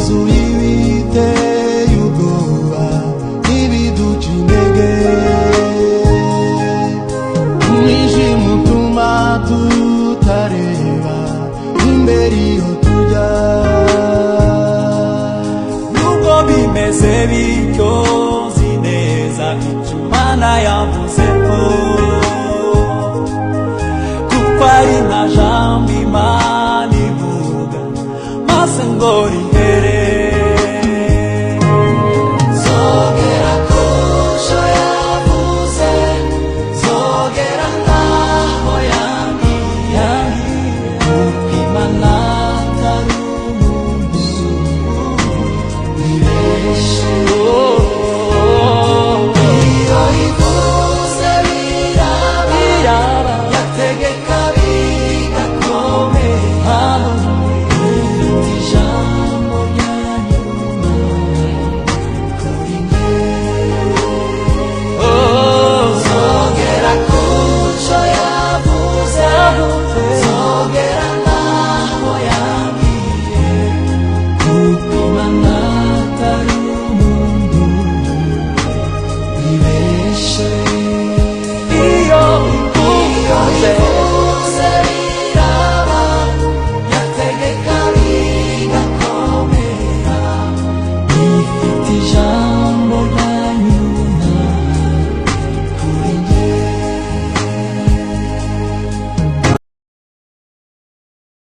wuzuye ibiteye ubwoba n'ibiduca intege, umwijima utuma tutareba imbere iyo tujya. Nubwo bimeze bityo nzi neza icyo Imana yavuze ko, kuko ari nta jambo Imana ivuga maze ngo rihere. Zogera ku cyo yavuze, zogera naho yambwiye, kuko Imana atari umuntu wibeshye. Iyo ivuze biraba, yategeka bigakomera, ifite ijambo rya nyuma kuri mwe. Zogera ku cyo yavuze, zogera naho yambwiye, kuko Imana atari umuntu wibeshye. Iyo ivuze biraba, yategeka bigakomera, ifite ijambo